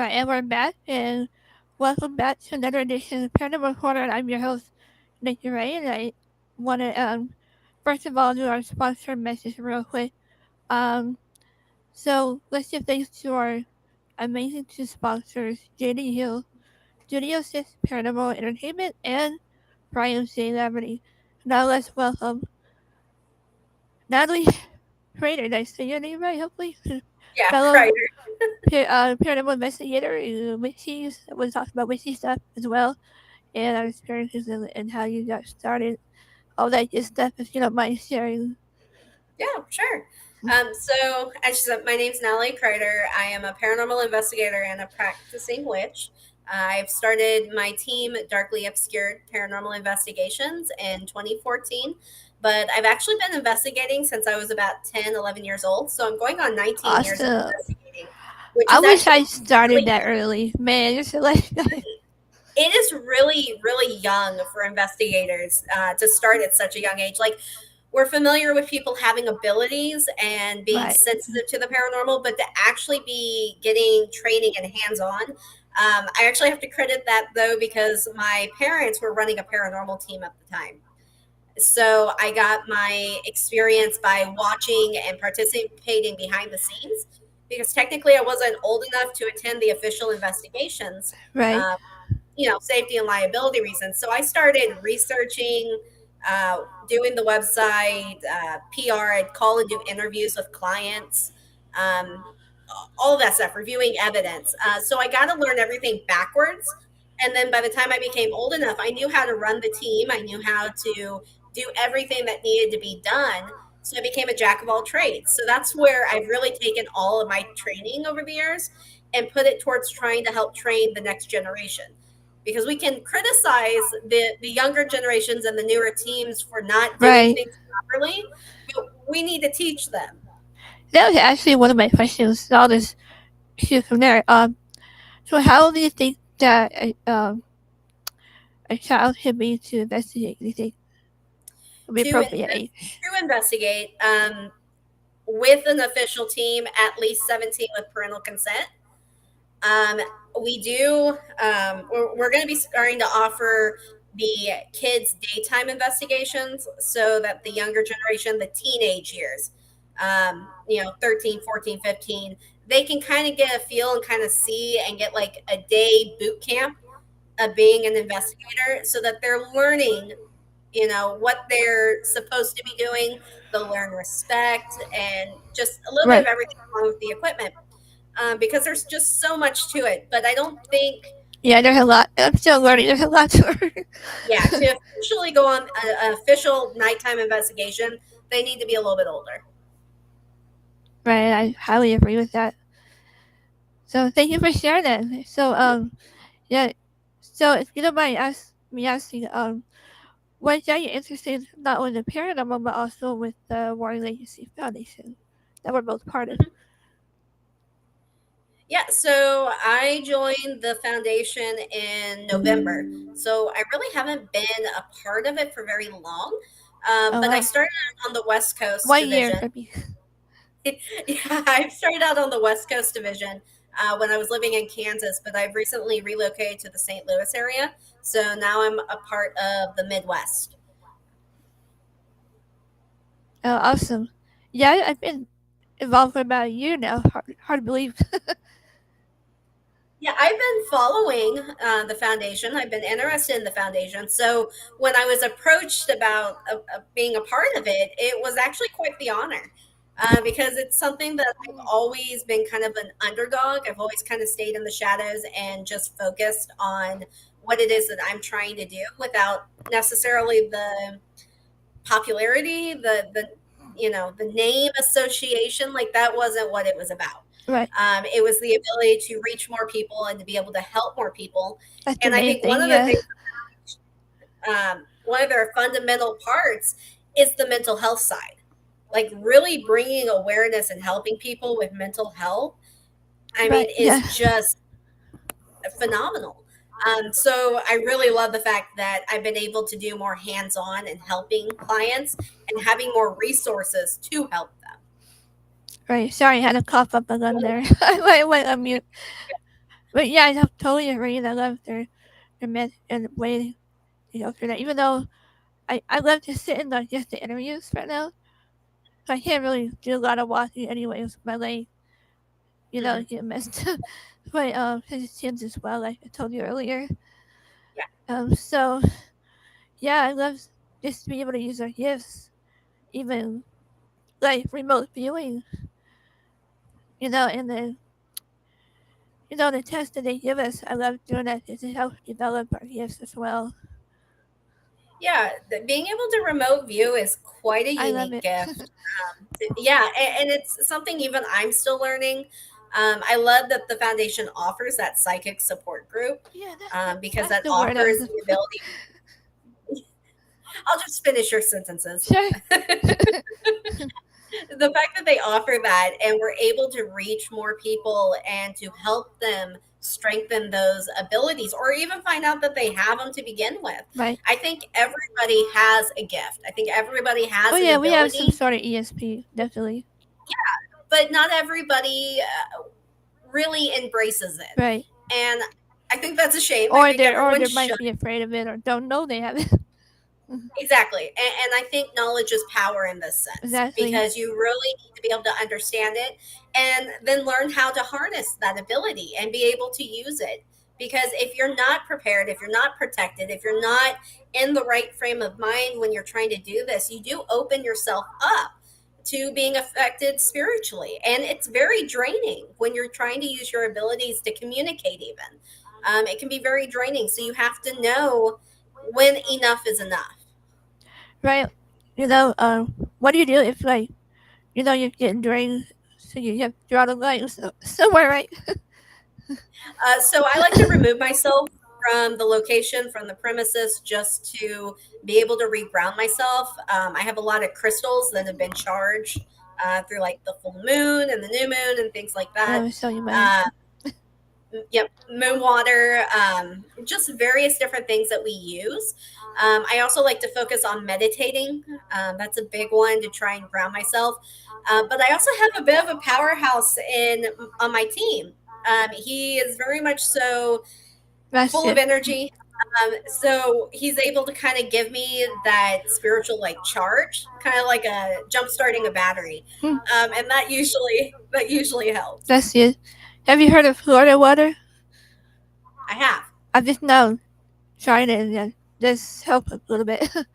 right, and we're back, and welcome back to another edition of Paranormal Corner. I'm your host, Nikki Ray, and I want to first of all do our sponsor message real quick. Um, so let's give thanks to our amazing two sponsors, JD Hill, Studio 6 Paranormal Entertainment, and Brian J. Liberty. Now let's welcome Natalie Kreider. Did I say your name right? Hopefully, Yeah, fellow Kreider. paranormal investigator, witchy. We'll talk about witchy stuff as well and our experiences and how you got started, all that good stuff, if you don't mind sharing. Yeah, sure. So, as you said, my name's Natalie Kreider. I am a paranormal investigator and a practicing witch. I've started my team, Darkly Obscured Paranormal Investigations, in 2014. But I've actually been investigating since I was about 10, 11 years old. So I'm going on 19 years of Awesome. investigating, which I is wish actually I started really that early. Man, you're so like, it is really, really young for investigators to start at such a young age. Like, we're familiar with people having abilities and being right. sensitive to the paranormal, but to actually be getting training and hands on. I actually have to credit that though, because my parents were running a paranormal team at the time. So I got my experience by watching and participating behind the scenes because technically I wasn't old enough to attend the official investigations. Right. Um, safety and liability reasons. So I started researching, doing the website, PR. I'd call and do interviews with clients, um, all of that stuff, reviewing evidence. So I got to learn everything backwards. And then by the time I became old enough, I knew how to run the team. I knew how to do everything that needed to be done. So I became a jack of all trades. So that's where I've really taken all of my training over the years and put it towards trying to help train the next generation, because we can criticize the younger generations and the newer teams for not doing Right. things properly, but we need to teach them. That was actually one of my questions. So I'll just shoot from there. So how do you think that a child should be to investigate? Do you think would be appropriate age? To investigate, with an official team, at least 17 with parental consent. Um, we do. We're going to be starting to offer the kids daytime investigations so that the younger generation, the teenage years, 13, 14, 15, they can kind of get a feel and kind of see and get like a day boot camp of being an investigator so that they're learning, what they're supposed to be doing. They'll learn respect and just a little bit of Right. everything along with the equipment, because there's just so much to it. But I don't think, Yeah, there's a lot. I'm still learning. There's a lot to yeah, learn. to officially go on an official nighttime investigation, they need to be a little bit older. Right. I highly agree with that. So thank you for sharing that. So yeah. So if you don't mind me asking, what got you interested not only in the paranormal but also with the Warren Legacy Foundation that we're both part of? Mhm. Yeah, so I joined the foundation in November. So I really haven't been a part of it for very long. Oh But I wow. started out on the West Coast One year division. for me. Yeah, I started out on the West Coast division when I was living in Kansas, but I've recently relocated to the St. Louis area. So now I'm a part of the Midwest. Oh awesome. Yeah, I've been involved for about a year now. Hard to believe. Yeah, I've been following the foundation. I've been interested in the foundation. So when I was approached about being a part of it, it was actually quite the honor, because it's something that I've always been kind of an underdog. I've always kind of stayed in the shadows and just focused on what it is that I'm trying to do without necessarily the popularity, the name association. Like, that wasn't what it was about. Right. It was the ability to reach more people and to be able to help more people. That's the And I main think one thing. of the Yeah. things, one of their fundamental parts is the mental health side. Like, really bringing awareness and helping people with mental health, I mean, Right. is Yeah. just phenomenal. So I really love the fact that I've been able to do more hands-on and helping clients and having more resources to help them. Right. Sorry, I had a cough up again there. I went on mute. But yeah, I totally agree. And I love their myth and the way they go through that. Even though I love to sit in like just the interviews right now. So I can't really do a lot of walking anyways. My leg, Mhm. get messed up. But his chins as well, like I told you earlier. Yeah. So yeah, I love just to be able to use our gifts, even like remote viewing, and then the test that they give us. I love doing that to help develop our gifts as well. Yeah, being able to remote view is quite a I love unique it. gift. Yeah, and it's something even I'm still learning. I love that the foundation offers that psychic support group, Yeah, because that's that the word I was offers looking the for. ability. I'll just finish your sentences. Sure. The fact that they offer that and we're able to reach more people and to help them strengthen those abilities or even find out that they have them to begin with. Right. I think everybody has a gift. I think everybody Oh has an yeah, we have some ability, sort of ESP, definitely. but not everybody really embraces it. Right. And I think that's a shame. I Or think they everyone might should. be afraid of it or don't know they have it. Exactly. And I think knowledge is power in this sense Exactly. because you really need to be able to understand it and then learn how to harness that ability and be able to use it. Because if you're not prepared, if you're not protected, if you're not in the right frame of mind when you're trying to do this, you do open yourself up to being affected spiritually. And it's very draining when you're trying to use your abilities to communicate, even. It can be very draining. So you have to know when enough is enough. Right. What do you do if like you're getting drained, so you have to draw the line somewhere, right? So I like to remove myself from the location, from the premises, just to be able to reground myself. I have a lot of crystals that have been charged through like the full moon and the new moon and things like I that. will show you mine. Uh, yep, moon water, just various different things that we use. I also like to focus on meditating. That's a big one to try and ground myself. But I also have a bit of a powerhouse in on my team. He is very much so That's full of it. energy. So he's able to kind of give me that spiritual like charge, kind of like a jump starting a battery, Hmm. and that usually helps. That's it. Have you heard of Florida water? I have. I've just now tried it and just help a little bit with the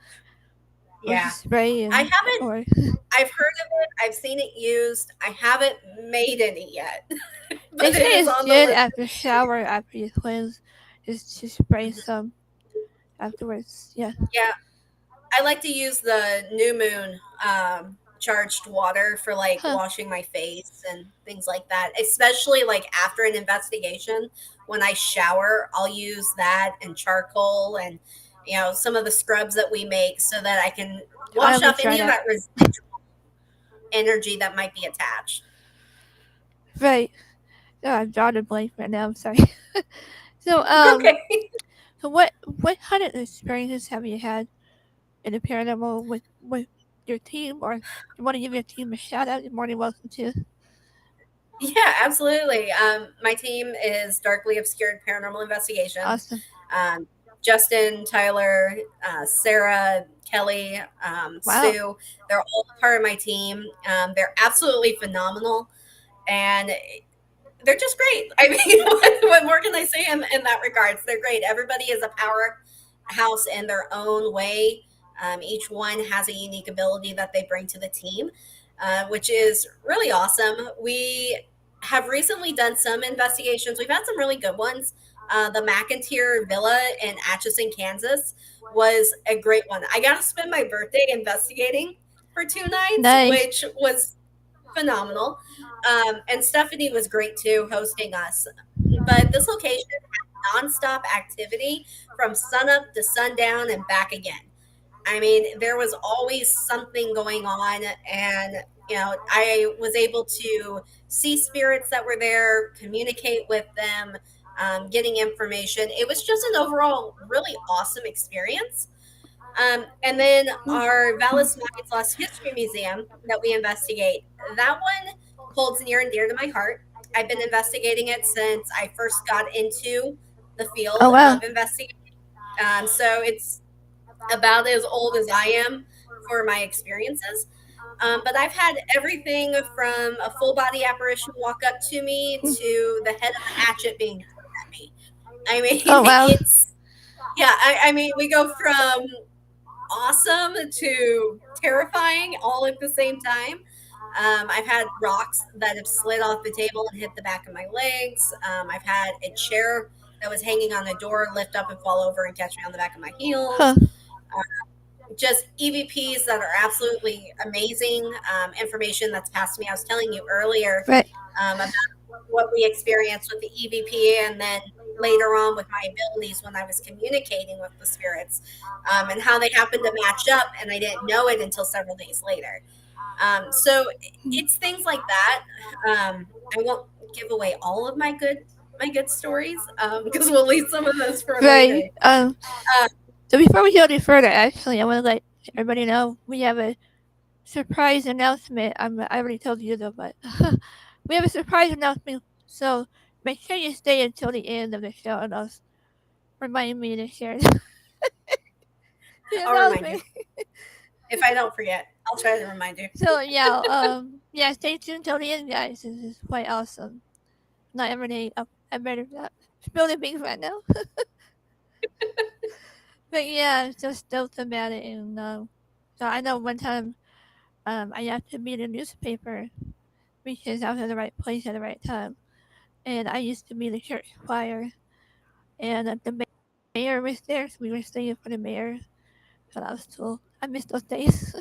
Yeah. spray I and haven't or I've heard of it, I've seen it used. I haven't made any yet, they but say it is it's on the good list after to try. shower after you cleanse, just to spray Mhm. some afterwards. Yeah. Yeah, I like to use the new moon charged water for like Huh. washing my face and things like that, especially like after an investigation. When I shower, I'll use that and charcoal and some of the scrubs that we make so that I can I wash will off try any of that. that residual energy that might be attached. Right. Oh, I'm drawing a blank right now. I'm sorry. so Okay. so what kind of experiences have you had in the paranormal with your team, or you want to give your team a shout out? You're more than welcome to. Yeah, absolutely. My team is Darkly Obscured Paranormal Investigations. Awesome. Um, Justin, Tyler, Sarah, Kelly, Wow. Sue, they're all part of my team. They're absolutely phenomenal. And they're just great. I mean, what more can I say in that regards? They're great. Everybody is a powerhouse in their own way. Each one has a unique ability that they bring to the team, which is really awesome. We have recently done some investigations. We've had some really good ones. The McIntyre Villa in Atchison, Kansas was a great one. I got to spend my birthday investigating for 2 nights, Nice. which was phenomenal. And Stephanie was great too, hosting us. But this location had nonstop activity from sunup to sundown and back again. I mean, there was always something going on, and I was able to see spirits that were there, communicate with them, getting information. It was just an overall really awesome experience. And then our Vallis Mines Lost History Museum that we investigate, that one holds near and dear to my heart. I've been investigating it since I first got into the field Oh wow. of investigating. So it's about as old as I am for my experiences. But I've had everything from a full body apparition walk up to me to the head of a hatchet being thrown at me. I mean, Oh wow. it's, yeah, I mean, we go from awesome to terrifying all at the same time. I've had rocks that have slid off the table and hit the back of my legs. I've had a chair that was hanging on a door lift up and fall over and catch me on the back of my heels. Huh. Just EVPs that are absolutely amazing. Information that's passed to me. I was telling you earlier Right. about what we experienced with the EVP, and then later on with my abilities when I was communicating with the spirits, and how they happened to match up, and I didn't know it until several days later. So it's things like that. I won't give away all of my good stories because we'll leave some of those for later. Right. So before we go any further, actually, I want to let everybody know we have a surprise announcement. I already told you though, but we have a surprise announcement. So make sure you stay until the end of the show, and I'll remind me to share the I'll remind you announcement. if I don't forget. I'll try to remind you. So yeah, yeah, stay tuned till the end, guys. This is quite awesome. Not every day. I better not spill the beans right now. But yeah, I'm so stoked about it, and so I know one time I had to be in a newspaper because I was in the right place at the right time, and I used to be the church choir, and the mayor was there, so we were singing for the mayor. So that was cool. I miss those days.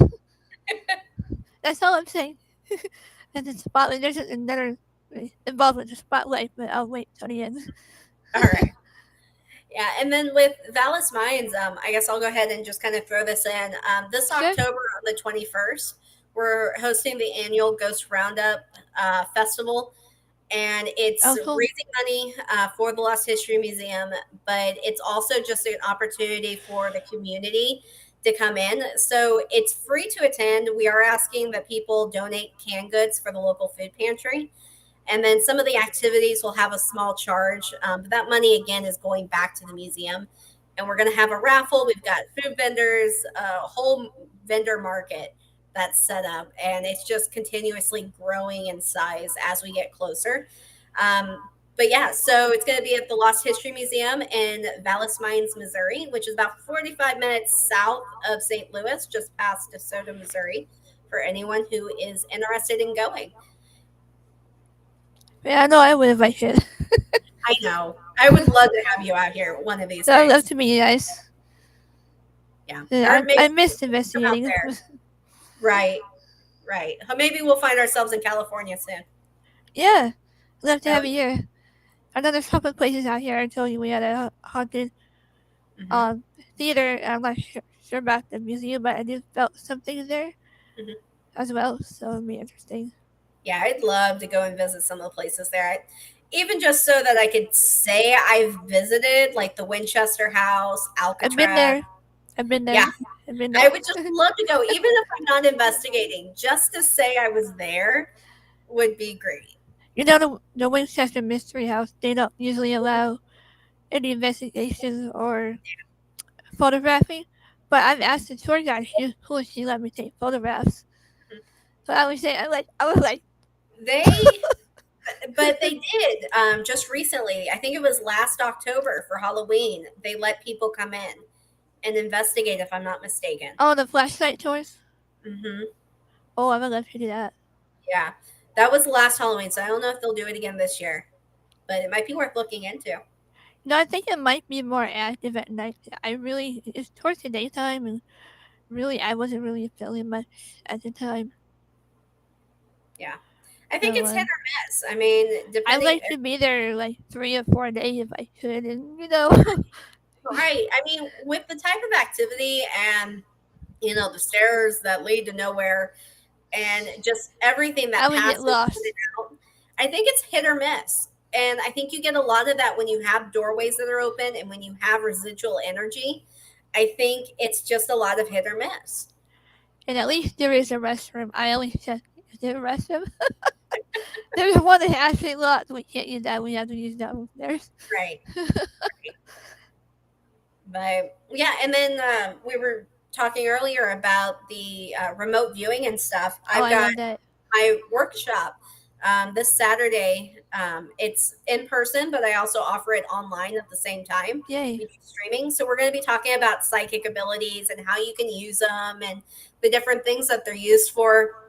That's all I'm saying. And the spotlight, there's another involved with the spotlight, but I'll wait till the end. All right. Yeah, and then with Vallis Mines, I guess I'll go ahead and just kind of throw this in. This Sure. October on the 21st, we're hosting the annual Ghost Roundup Festival, and it's Oh, cool. raising money for the Lost History Museum, but it's also just an opportunity for the community to come in. So it's free to attend. We are asking that people donate canned goods for the local food pantry. And then some of the activities will have a small charge. But that money, again, is going back to the museum. And we're going to have a raffle. We've got food vendors, a whole vendor market that's set up. And it's just continuously growing in size as we get closer. Um, but yeah, so it's going to be at the Lost History Museum in Vallis Mines, Missouri, which is about 45 minutes south of St. Louis, just past DeSoto, Missouri, for anyone who is interested in going. Yeah, I know I would if I should. I know. I would love to have you out here one of these So I'd love days. to meet you guys. Yeah. Or I maybe missed come out investigating. there. Right. Right. Maybe we'll find ourselves in California soon. Yeah, I'd love to That have would. you here. I know there's a couple of places out here. I told you we had a haunted Hmm. theater. I'm not sure about the museum, but I did felt something there Hmm. as well. So it'd be interesting. Yeah, I'd love to go and visit some of the places there. Even just so that I could say I've visited, like the Winchester House, I've been Alcatraz. there. I've been Yeah, there. I've been I there. would just love to go, even if I'm not investigating, just to say I was there would be great. You know the Winchester Mystery House. They don't usually allow any investigations or photographing, but I've asked the tour guide who she let me take photographs. So I was saying I was like They But they did just recently. I think it was last October for Halloween. They let people come in and investigate, if I'm not mistaken. oh the flashlight tours. Hmm. Oh, I would love to do that. Yeah, that was last Halloween, so I don't know if they'll do it again this year, but it might be worth looking into. No, I think it might be more active at night. I really it's towards the daytime, and really I wasn't really feeling much at the time. Yeah, I think So it's hit or miss. I mean, I'd depending. like to be there like 3 or 4 days if I could, and Right. I mean, with the type of activity and the stairs that lead to nowhere, and just everything I that would get passes in lost. and out. I think it's hit or miss. And I think you get a lot of that when you have doorways that are open and when you have residual energy. I think it's just a lot of hit or miss. And at least there is a restroom. I always check is there a restroom. There's one that actually locked. We can't use that. We have to use that one. There's. Right. Right. But yeah, and then we were talking earlier about the remote viewing and stuff. Oh, I've I got love that. my workshop this Saturday. It's in person, but I also offer it online at the same time. Yay. We do streaming. So we're going to be talking about psychic abilities and how you can use them and the different things that they're used for,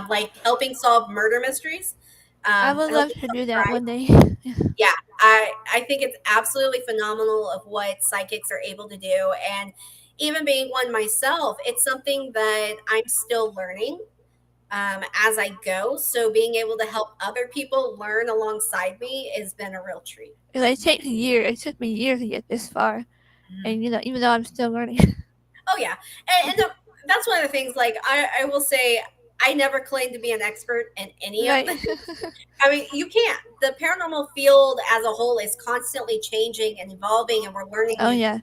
like helping solve murder mysteries. I would love Helping to solve do that crime. one day. Yeah, I think it's absolutely phenomenal of what psychics are able to do. And even being one myself, it's something that I'm still learning as I go. So being able to help other people learn alongside me has been a real treat. It takes years. It took me years to get this far, Mm. and even though I'm still learning. Oh yeah, and that's one of the things. Like I will say, I never claimed to be an expert in any of Right. this. I mean, you can't. The paranormal field as a whole is constantly changing and evolving, and we're learning Oh new. yeah.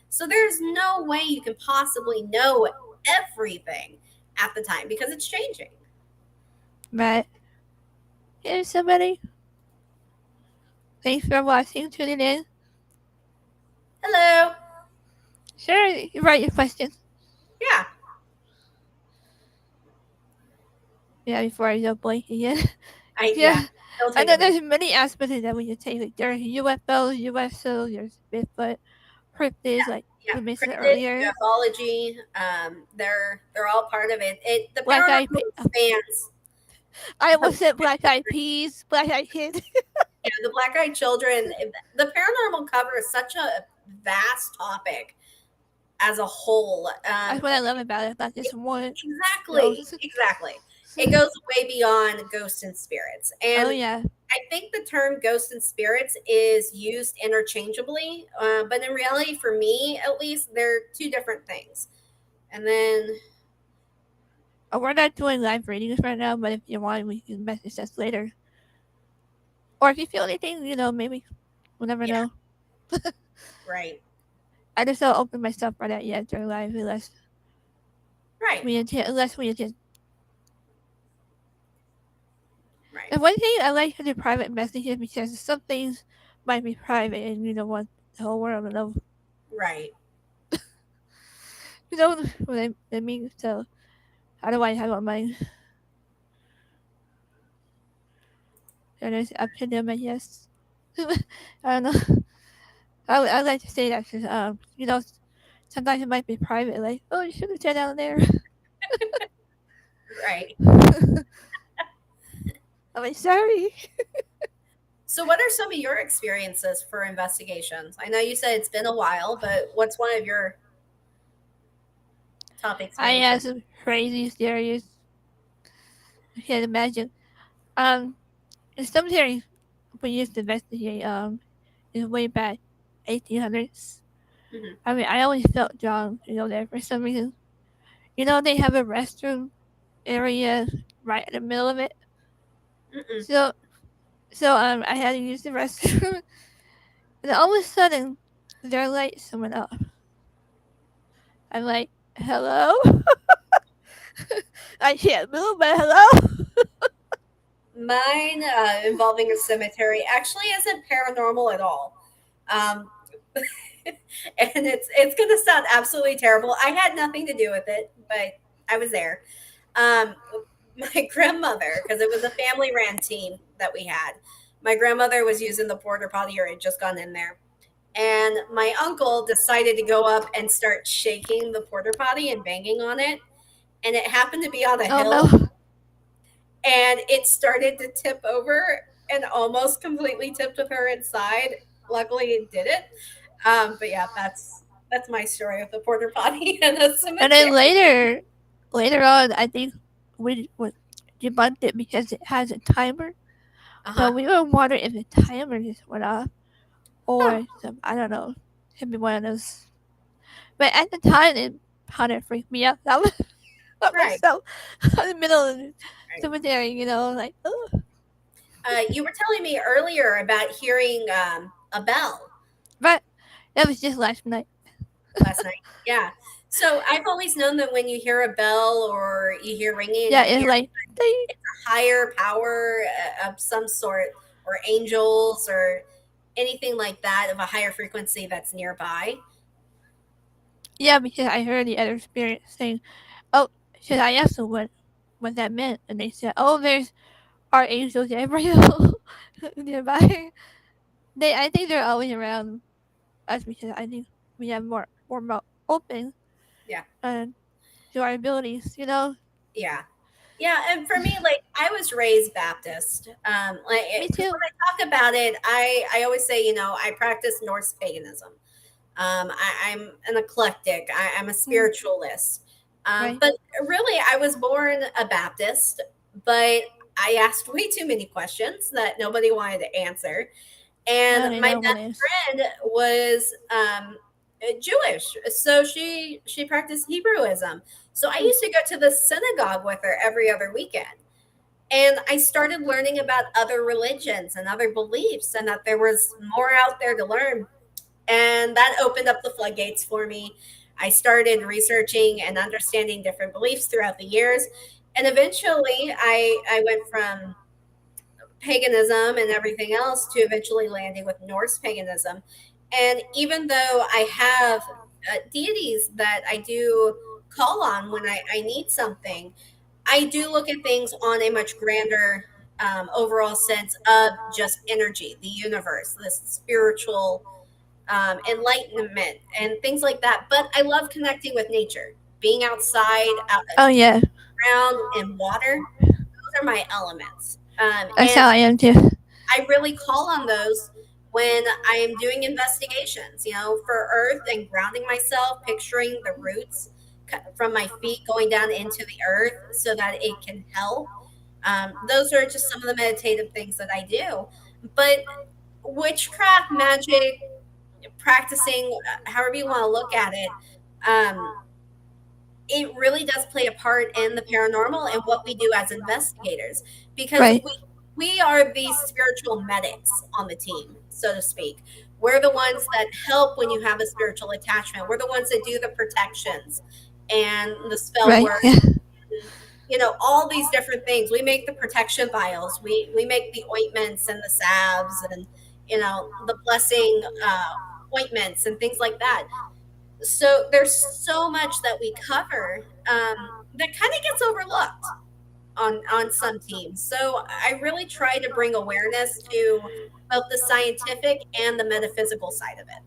So there's no way you can possibly know everything at the time because it's changing. Right. Here's somebody. Thanks for watching. Tuning in. Hello. Sure. You write your questions. Yeah. Yeah. Before I go blank again. Yeah. Yeah. It'll I take a know minute. there's many aspects that we can take. Like there's UFOs, USO, there's Bigfoot, cryptids, like Yeah. we mentioned Cryptids, earlier. ufology, they're all part of it. The Black Eyed paranormal Peas. expands. I almost said Black Eyed Peas, Black Eyed Kids. Yeah, the black eyed children. The paranormal cover is such a vast topic as a whole. That's what I love about it. Not just one Exactly, ghost. exactly. It goes way beyond ghosts and spirits. Oh And yeah. I think the term ghosts and spirits is used interchangeably, but in reality, for me at least, they're two different things. And then, Oh, we're not doing live readings right now, but if you want, we can message us later. Or if you feel anything, maybe we'll never yeah, know. right, I just don't open myself for that yet during live right, unless we intend. right, And one thing I like to do private messages because some things might be private and you don't want the whole world to know. right. You know what I mean? So how do I handle mine? And it's up to them, I guess. I don't know. I like to say that because sometimes it might be private. Like, oh, you should have said down there. Right. I'm like, sorry. So, what are some of your experiences for investigations? I know you said it's been a while, but what's one of your top I have experiences? some crazy stories. I can't imagine. Um, in some theories we used to investigate is way back 1800s. Hmm. I mean, I always felt drawn to go there for some reason. They have a restroom area right in the middle of it. Mm-mm. So I had to use the restroom, and all of a sudden their lights went off. I'm like, hello. I can't move, but hello. Mine involving a cemetery actually isn't paranormal at all. Um, and it's going to sound absolutely terrible. I had nothing to do with it, but I was there. Um, my grandmother, because it was a family ran team that we had, my grandmother was using the porter potty or had just gone in there. And my uncle decided to go up and start shaking the porter potty and banging on it. And it happened to be on a Oh hill no. and it started to tip over and almost completely tipped with her inside. Luckily, it didn't. But yeah, that's my story of the porter potty and the And then cemetery. later on, I think we debunked it because it has a timer. Uh So huh. we were wondering if the timer just went off Huh. or some, I don't know. Could be one of those. But at the time, it kind of freaked me out. I was by Right. myself in the middle of the Right. cemetery, like, oh. You were telling me earlier about hearing a bell. But that was just last night. last night. Yeah. So I've always known that when you hear a bell or you hear ringing in Yeah, your it's ear, like ding. it's a higher power of some sort, or angels, or anything like that of a higher frequency that's nearby. Yeah, because I heard the other spirit saying, "Oh," because I asked them what that meant, and they said, "Oh, there's archangels everywhere nearby." I think they're always around us because I think we have more open Yeah. and to our abilities. You know, Yeah. Yeah, and for me, like, I was raised Baptist. Like, me because too. when I talk about it, I always say, I practice Norse paganism. I'm an eclectic. I'm a Mm, spiritualist. right? But really, I was born a Baptist, but I asked way too many questions that nobody wanted to answer. And No, they my don't want best to. friend was Jewish, so she practiced Hebrewism. So I Mm. used to go to the synagogue with her every other weekend. And I started learning about other religions and other beliefs, and that there was more out there to learn. And that opened up the floodgates for me. I started researching and understanding different beliefs throughout the years. And eventually, I went from paganism and everything else to eventually landing with Norse paganism. And even though I have deities that I do call on when I need something, I do look at things on a much grander overall sense of just energy, the universe, this spiritual enlightenment, and things like that. But I love connecting with nature, being outside, Oh yeah, ground, and water. Those are my elements. that's And how I am too. I really call on those when I am doing investigations, for earth and grounding myself, picturing the roots from my feet going down into the earth so that it can help. Those are just some of the meditative things that I do. But witchcraft, magic, practicing, however you want to look at it, um, it really does play a part in the paranormal and what we do as investigators, because Right. we are these spiritual medics on the team, so to speak. We're the ones that help when you have a spiritual attachment. We're the ones that do the protections and the spell Right. work, Yeah. and, all these different things. We make the protection vials, we make the ointments and the salves, and the blessing ointments and things like that. So there's so much that we cover, that kind of gets overlooked on some teams. So I really try to bring awareness to both the scientific and the metaphysical side of it.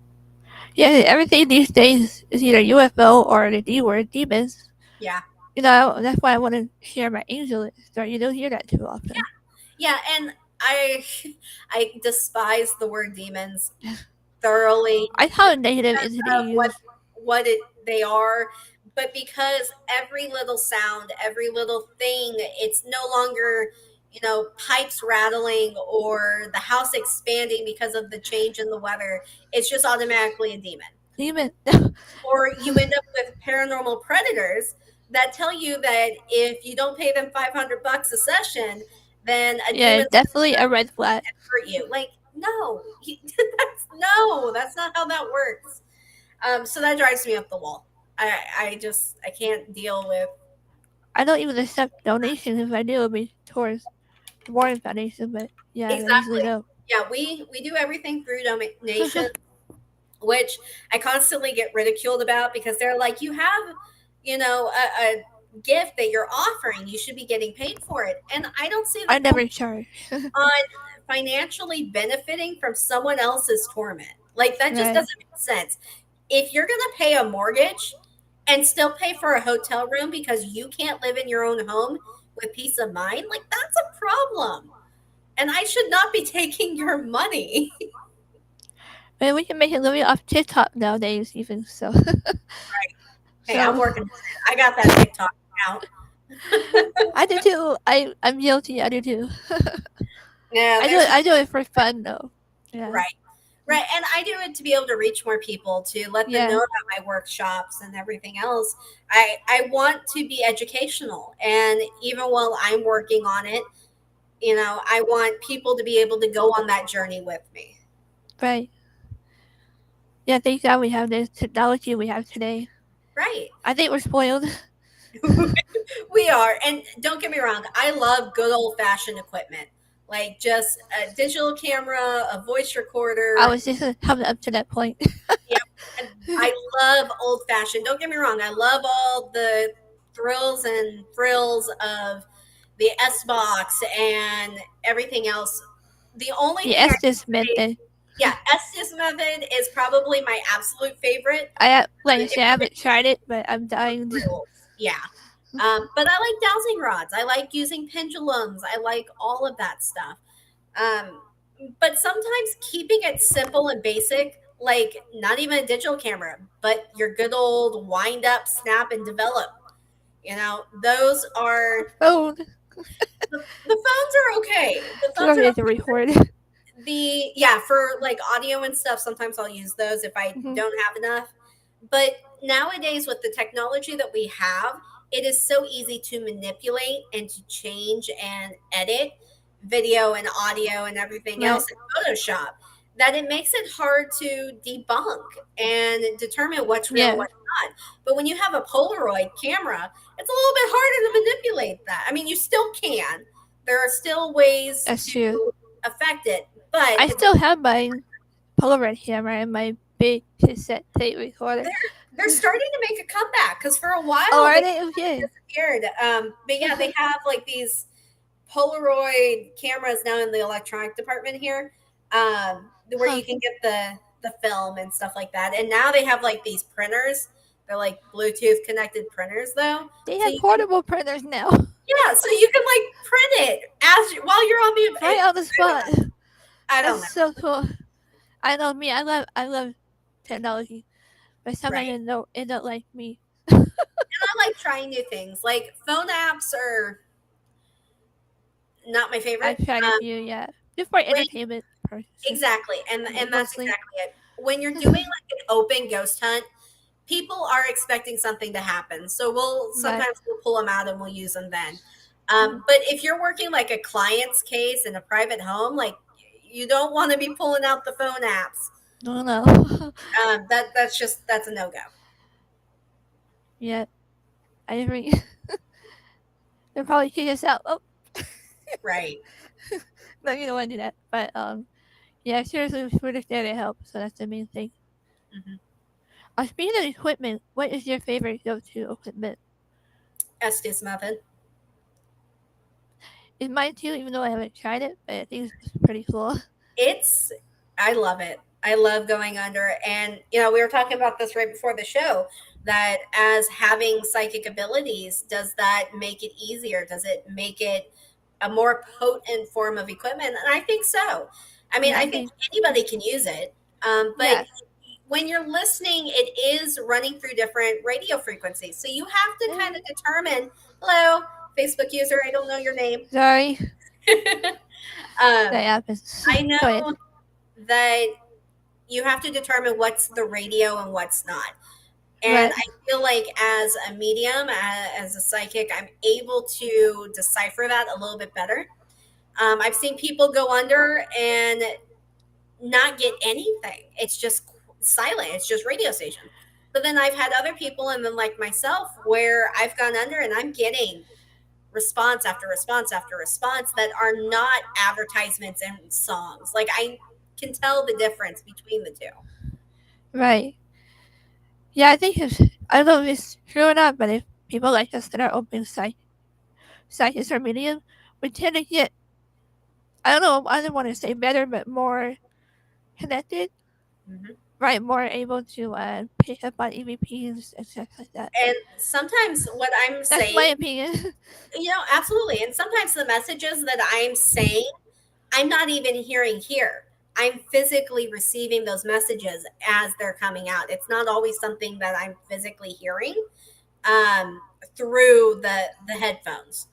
Yeah. Everything these days is either UFO or the D word, demons. Yeah. That's why I want to share my angel list. Or you don't hear that too often. Yeah, and I I despise the word demons thoroughly, I how negative is it of what used? they are, but because every little sound, every little thing, it's no longer, pipes rattling or the house expanding because of the change in the weather. It's just automatically a demon. Demon. Or you end up with paranormal predators that tell you that if you don't pay them $500 a session, then a Yeah, demon's going to definitely a red flag. hurt you. Like, no, that's not how that works. So that drives me up the wall. I can't deal with. I don't even accept donations. If I do, it'll be towards the Warren Foundation. But yeah, I usually Exactly. don't. Yeah, we do everything through donation, which I constantly get ridiculed about, because they're like, you have, a gift that you're offering, you should be getting paid for it, and I don't see the I point never charge. on financially benefiting from someone else's torment. Like, that just Right. doesn't make sense. If you're gonna pay a mortgage and still pay for a hotel room because you can't live in your own home with peace of mind, like, that's a problem. And I should not be taking your money. And we can make a living off TikTok nowadays, even so. Hey, I'm So working on it. I got that TikTok account. I do too. I'm guilty. I do too. Yeah, I do there's it. no I do it for fun though. Yeah. right. Right. And I do it to be able to reach more people, to let them know Yeah. about my workshops and everything else. I want to be educational. And even while I'm working on it, I want people to be able to go on that journey with me. Right. Yeah, thank God we have this technology we have today. Right. I think we're spoiled. We are. And don't get me wrong, I love good old fashioned equipment, like just a digital camera, a voice I recorder. was just coming up to that point. Yep. And I love old fashioned. Don't get me wrong, I love all the thrills and frills of the S box and everything else. The only The thing I Estes can say, method. yeah, Estes method is probably my absolute favorite. Like I If said, I you're haven't tried it, but I'm dying. rules. Yeah. But I like dowsing rods. I like using pendulums. I like all of that stuff. Um, but sometimes keeping it simple and basic, like not even a digital camera, but your good old wind up, snap, and develop. Those are Phone. the phones are okay. The You phones don't are need to record. yeah, for like audio and stuff, sometimes I'll use those if I Mhm. don't have enough. But nowadays with the technology that we have, it is so easy to manipulate and to change and edit video and audio and everything Right. else in Photoshop that it makes it hard to debunk and determine what's real and Yeah, what's not. But when you have a Polaroid camera, it's a little bit harder to manipulate that. I mean, you still can. There are still ways that's true. to affect it, but I still have my Polaroid camera and my big cassette tape recorder. they're starting to make a comeback because for a Oh, while are they they? Okay. disappeared. But yeah, they have like these Polaroid cameras now in the electronic department here, where Huh. you can get the film and stuff like that. And now they have like these printers. They're like Bluetooth connected printers though, They so have you can portable printers now. yeah, so you can like print it while you're on the. Right on the spot. I That's don't know, so cool. I know me. I love technology, but sometimes right? it don't like me. I like trying new things. Like phone apps are not my favorite. I've tried a few. Yeah, just for When entertainment purposes, exactly, and that's mostly. exactly it. When you're doing like an open ghost hunt, people are expecting something to happen, so we'll Right. sometimes we'll pull them out and we'll use them then. Mhm. But if you're working like a client's case in a private home, like you don't want to be pulling out the phone apps. No, no. That's a no go. Yeah, I agree. They'll probably kick us out. Oh, Right. no, you don't want to do that. But yeah, seriously, we're just there to help, so that's the main thing. Hmm. Speaking of equipment, what is your favorite go-to equipment? Estes method. It's mine too, even though I haven't tried it, but I think it's pretty cool. It's I love it. I love going under, and we were talking about this right before the show, that as having psychic abilities, does that make it easier? Does it make it a more potent form of equipment? And I think so. I mean, Yeah, I I think think. anybody can use it. But Yeah. when you're listening, it is running through different radio frequencies, so you have to kind Mhm. of determine. Hello, Facebook user, I don't know your name. Sorry, um, that happens. I Go ahead. know that you have to determine what's the radio and what's not. And Right. I feel like as a medium, as a psychic, I'm able to decipher that a little bit better. I've seen people go under and not get anything. It's just silent. It's just radio station. But then I've had other people, and then like myself, where I've gone under and I'm getting response after response after response that are not advertisements and songs. Like I can tell the difference between the two. Right. Yeah, I think it's. I don't know if it's true or not, but if people like us that are open psychics or medium, we tend to get. I don't know. I don't want to say better, but more connected. Mhm. Right, more able to pick up on EVPs and stuff like that. And sometimes what I'm That's saying, my opinion. absolutely. And sometimes the messages that I'm saying, I'm not even hearing here. I'm physically receiving those messages as they're coming out. It's not always something that I'm physically hearing um, through the headphones.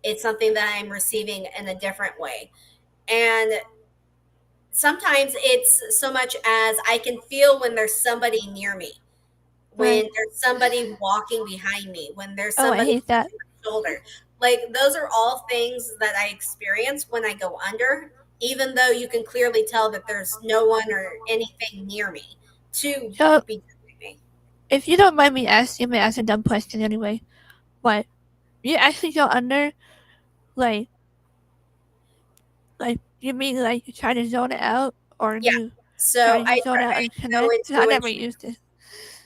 It's something that I'm receiving in a different way. And sometimes it's so much as I can feel when there's somebody near me, when Right. there's somebody walking behind me, when there's Oh, I somebody hate that. touching my shoulder. Like those are all things that I experience when I go under, even though you can clearly tell that there's no one or anything near me. to So, be doing me. if you don't mind me asking, I'm gonna ask a dumb question anyway. But you actually go under, like, you mean like you try to zone it out, or Yeah. you So try to zone out I and go connect? 'Cause I into never used it.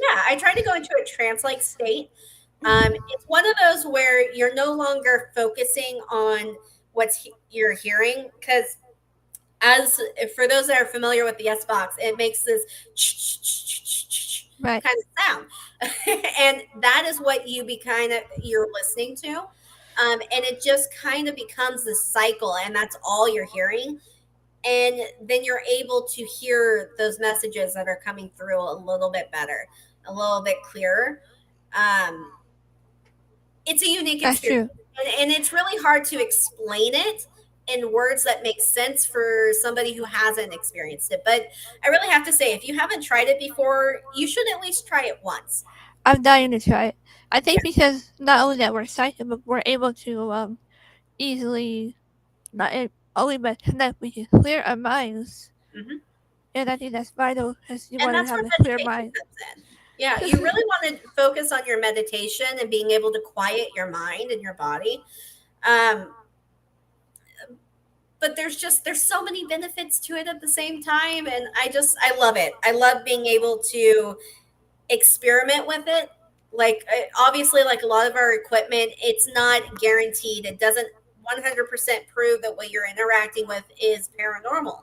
yeah, I try to go into a trance-like state. It's one of those where you're no longer focusing on you're hearing, because as for those that are familiar with the S box, it makes this Right. kind of sound, and that is what you're listening to, and it just kind of becomes this cycle, and that's all you're hearing, and then you're able to hear those messages that are coming through a little bit better, a little bit clearer. Um, it's a unique That's experience, true. and it's really hard to explain it in words that make sense for somebody who hasn't experienced it. But I really have to say, if you haven't tried it before, you should at least try it once. I'm dying to try it. I Yeah. think because not only that we're psychic, but we're able to easily not only but connect, we can clear our minds, Hmm. and I think that's vital because you And want to that's where have a clear meditation mind. comes in. Yeah, you really want to focus on your meditation and being able to quiet your mind and your body. Um, but there's so many benefits to it at the same time, and I love it. I love being able to experiment with it. Like obviously, like a lot of our equipment, it's not guaranteed. It doesn't 100% prove that what you're interacting with is paranormal.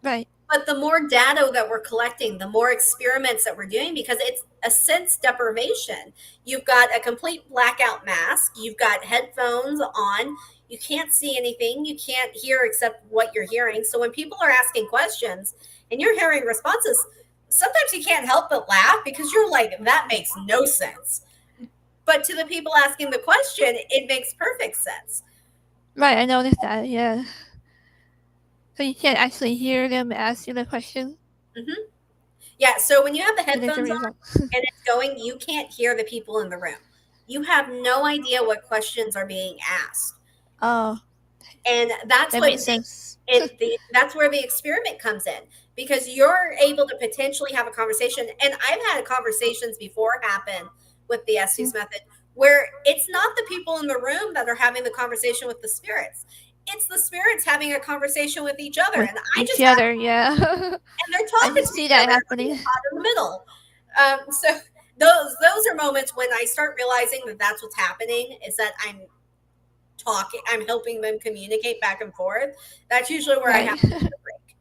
Right. But the more data that we're collecting, the more experiments that we're doing, because it's a sense deprivation. You've got a complete blackout mask, you've got headphones on, you can't see anything, you can't hear except what you're hearing. So when people are asking questions and you're hearing responses, sometimes you can't help but laugh because you're like, that makes no sense. But to the people asking the question, it makes perfect sense. Right. I noticed that. Yeah. So you can't actually hear them ask you the question. Hmm. Yeah, so when you have the And there's a headphones on result. and it's going, you can't hear the people in the room. You have no idea what questions are being asked. Oh, And that's that what makes makes sense. that's where the experiment comes in, because you're able to potentially have a conversation. And I've had conversations before happen with the Estes method where it's not the people in the room that are having the conversation with the spirits. It's the spirits having a conversation with each other. With And I each just have other, yeah. and they're I talking can to see each that other, and I'm happening. caught in the middle. So those are moments when I start realizing that that's what's happening, is that I'm helping them communicate back and forth. That's usually where I have Right. to take a break,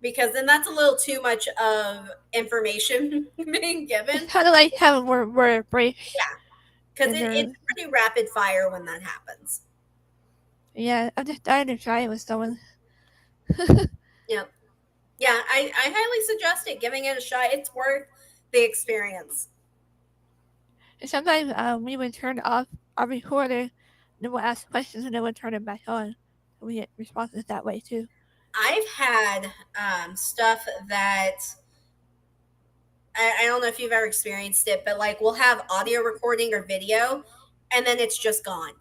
because then that's a little too much of information being It's given. kind of like how we're breaks Yeah, because in it's there. pretty rapid fire when that happens. Yeah, I'm just dying to try it with someone. Yeah, yeah, I highly suggest it, giving it a shot. It's worth the experience. And sometimes we would turn off our recorder, then we'll ask questions, and then we'll turn it back on. And we get responses that way too. I've had stuff that I don't know if you've ever experienced it, but like we'll have audio recording or video, and then it's just gone.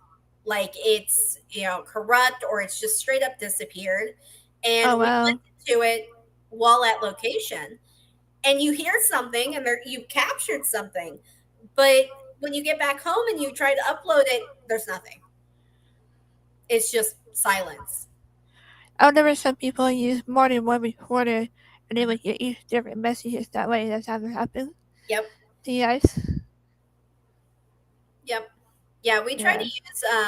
Like it's, corrupt, or it's just straight up disappeared. And Oh we wow. listen to it while at location, and you hear something, and you've captured something. But when you get back home and you try to upload it, there's nothing. It's just silence. I've never some people use more than one recorder, and they Mhm. would get each different messages that way. That's ever happened Yep. to you guys? Yep. Yeah, we try to Yeah.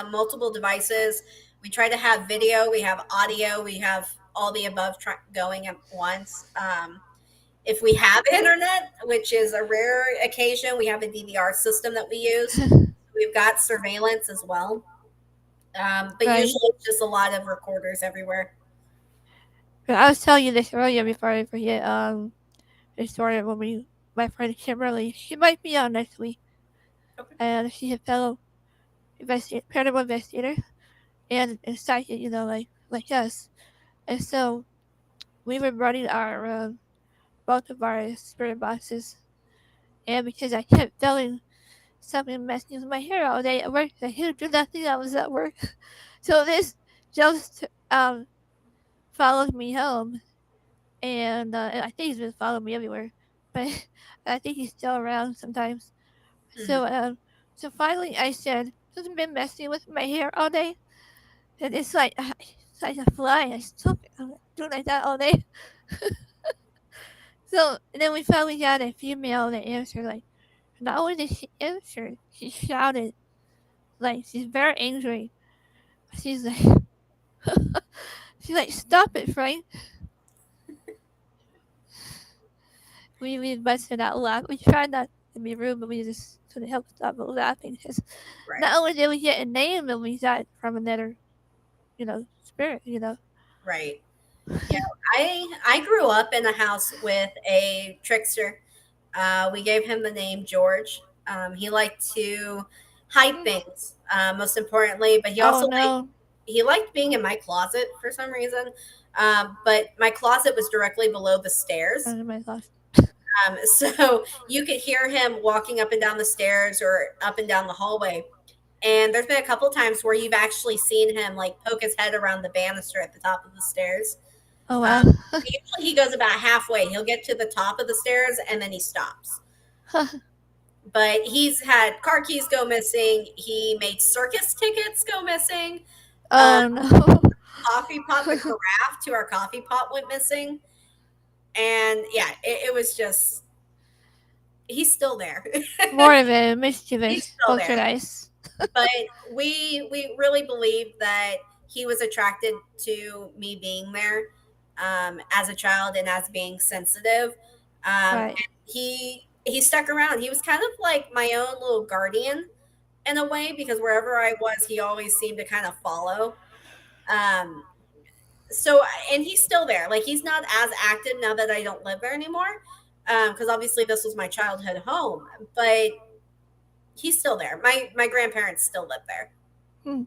use multiple devices. We try to have video, we have audio, we have all the above going at once. If we have internet, which is a rare occasion, we have a DVR system that we use. We've got surveillance as well. But Right. usually it's just a lot of recorders everywhere. But I was telling you this earlier before I forget. The story when my friend Kimberly, she might be on next week, Okay. and she's a fellow paranormal investigator and psychic, like us. And so we were running our both of our spirit boxes, and because I kept feeling something messing with my hair all day at work, I couldn't do nothing. I was at work, so this just followed me home, and I think he's been following me everywhere. but I think he's still around sometimes. Mhm. So finally I said, "Hasn't been messing with my hair all day, and it's like a fly. I stop it. I'm doing like that all day." So and then we finally got a female that answered. Like, not only did she answer, she shouted. Like, she's very angry. She's like, she's like, "Stop it, Frank." We busted out laughing. We tried not to be rude, but we just couldn't help stop laughing because Right. not only did we get a name, but we got from another, spirit. Right. Yeah. I grew up in a house with a trickster. We gave him the name George. He liked to hide Mm. things, most importantly, but Oh no! he liked being in my closet for some reason. But my closet was directly below the stairs. Oh my gosh! So you could hear him walking up and down the stairs or up and down the hallway. And there's been a couple times where you've actually seen him like poke his head around the banister at the top of the stairs. Oh wow! Um, Usually he goes about halfway. He'll get to the top of the stairs and then he stops. But he's had car keys go missing. He made circus tickets go missing. Uh, Oh no! Coffee pot, the carafe to our coffee pot went missing. And yeah, it was just, he's still there. More of a He's mischievous still there. poltergeist. But we really believe that he was attracted to me being there, as a child and as being sensitive. Right. And he stuck around. He was kind of like my own little guardian in a way, because wherever I was, he always seemed to kind of follow. Um, so and he's still there. Like, he's not as active now that I don't live there anymore. Because obviously this was my childhood home, but he's still there. My grandparents still live there. Hmm.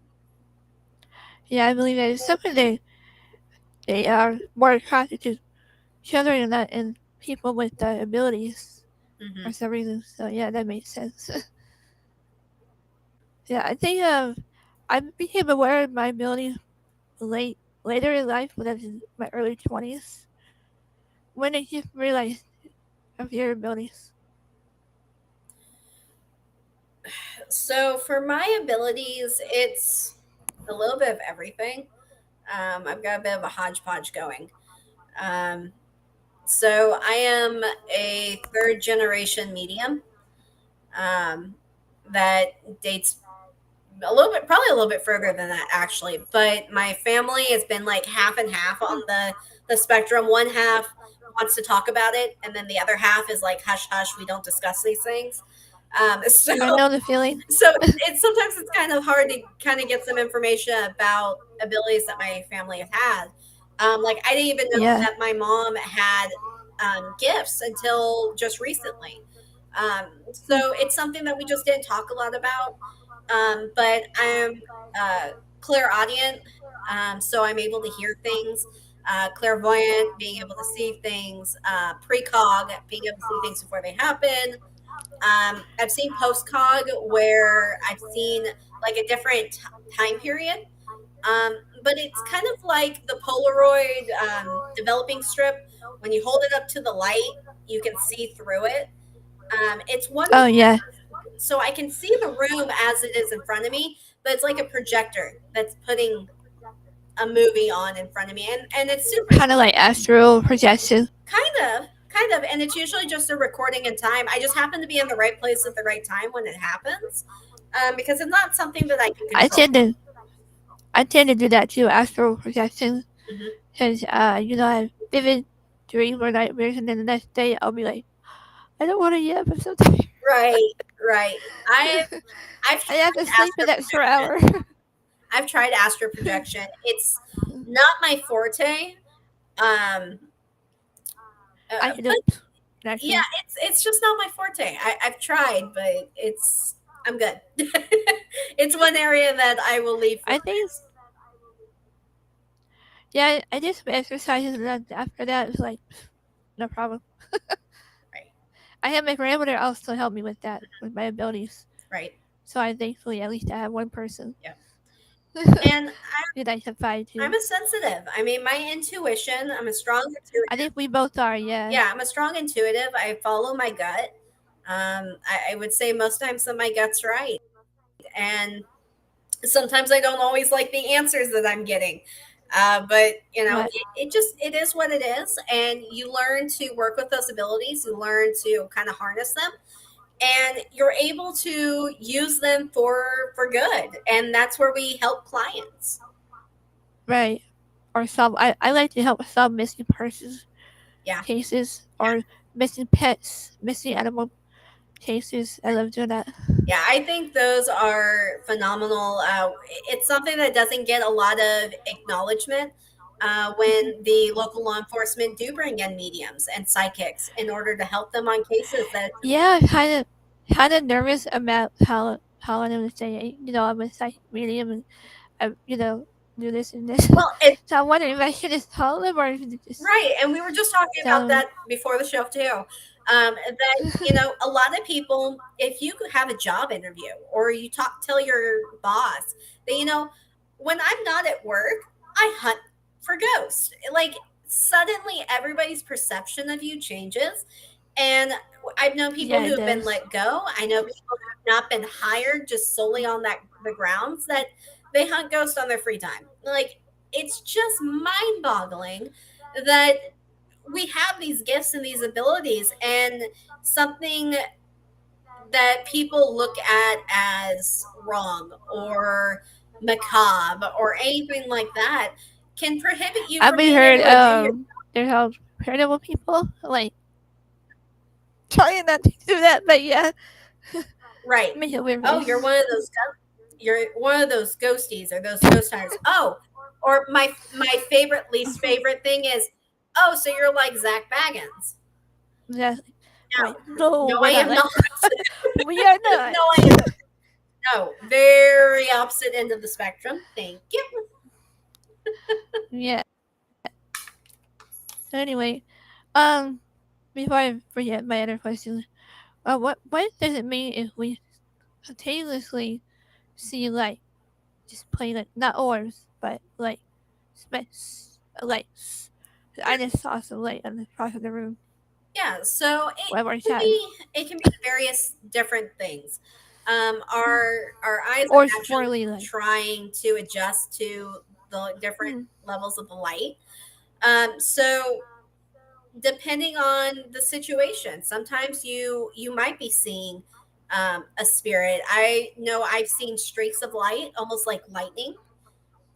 Yeah, I believe that it's something they are more attracted to children and people with abilities Hmm. for some reason. So yeah, that makes sense. Yeah, I think I became aware of my abilities later in life, when I was in my early 20s, when I just realized of your abilities. So for my abilities, it's a little bit of everything. I've got a bit of a hodgepodge going. Um, so I am a third generation medium, um, that dates a little bit, probably a little bit further than that actually. But my family has been like half and half on Hmm. the spectrum. One half wants to talk about it, and then the other half is like, hush, hush, we don't discuss these things. So I know the feeling. so it's sometimes it's kind of hard to kind of get some information about abilities that my family have had. Like, I didn't even know Yeah. that my mom had, gifts until just recently. So Hmm. it's something that we just didn't talk a lot about. But I'm, uh, clairaudient, so I'm able to hear things. Clairvoyant, being able to see things. Precog, being able to see things before they happen. I've seen postcog where I've seen like a different time period. But it's kind of like the Polaroid, developing strip. When you hold it up to the light, you can see through it. It's one Oh of yeah. so I can see the room as it is in front of me, but it's like a projector that's putting a movie on in front of me, and it's super Kind of like astral projection. kind of, and it's usually just a recording in time. I just happen to be in the right place at the right time when it happens, because it's not something that I can I control. tend to I tend to do that too, astral projection, Hmm. because I have vivid dreams or nightmares, and then the next day I'll be like, I don't want to yet, but sometimes Right, right. I've I have tried to sleep an astral extra projection. hour. I've tried astral projection. It's not my forte. Um, I can do but it yeah, naturally. it's just not my forte. I've tried, but it's I'm good. It's one area that I will leave for I think rest. yeah, I did some exercises, and then after that it's like no problem. Right, I have my grandmother also help me with that with my abilities. right. So I thankfully at least I have one person. Yeah. And Did I surprise I'm you? a sensitive. I mean, my intuition, I'm a strong I intuitive. think we both are, yeah. Yeah, I'm a strong intuitive. I follow my gut. I would say most times that my gut's right. And sometimes I don't always like the answers that I'm getting. But you know, Right. it is what it is, and you learn to work with those abilities. You learn to kind of harness them, and you're able to use them for good. And that's where we help clients. Right. Or some, I like to help with some missing persons Yeah, cases or missing pets, missing animal cases. I love doing that. yeah, I think those are phenomenal. It's something that doesn't get a lot of acknowledgement when Hmm. the local law enforcement do bring in mediums and psychics in order to help them on cases that, Yeah, kind of nervous about how I'm gonna say it. I'm a psychic medium and do this and this. well, it So I'm wondering if I should just tell them or just right, and we were just talking tell about them. that before the show too. That you know, a lot of people, if you could have a job interview or you tell your boss that you know, when I'm not at work, I hunt for ghosts. Like suddenly, everybody's perception of you changes, and I've known people Yeah, who it have been does. let go. I know people who have not been hired just solely on that the grounds that they hunt ghosts on their free time. Like it's just mind boggling that we have these gifts and these abilities, and something that people look at as wrong or macabre or anything like that can prohibit you I've from been being heard able to do your there's all paranormal people like trying not to do that, but yeah, right. make a weird Oh, you're face. one of those you're one of those ghosties or those ghost hunters. Oh, or my favorite least favorite thing is, oh, so you're like Zach Baggins. Exactly. Like, No, no, no, we're I not am like not. we are No, not. I am no. Very opposite end of the spectrum. Thank you. Yeah. So anyway, um, before I forget my other question, what does it mean if we continuously see light, just plain like not orbs, but like lights? I just saw some light on the across of the room Yeah, so one more time, it can be various different things. Our eyes or are naturally swirly light. trying to adjust to the different Hmm. levels of the light. So depending on the situation, sometimes you might be seeing a spirit. I know I've seen streaks of light, almost like lightning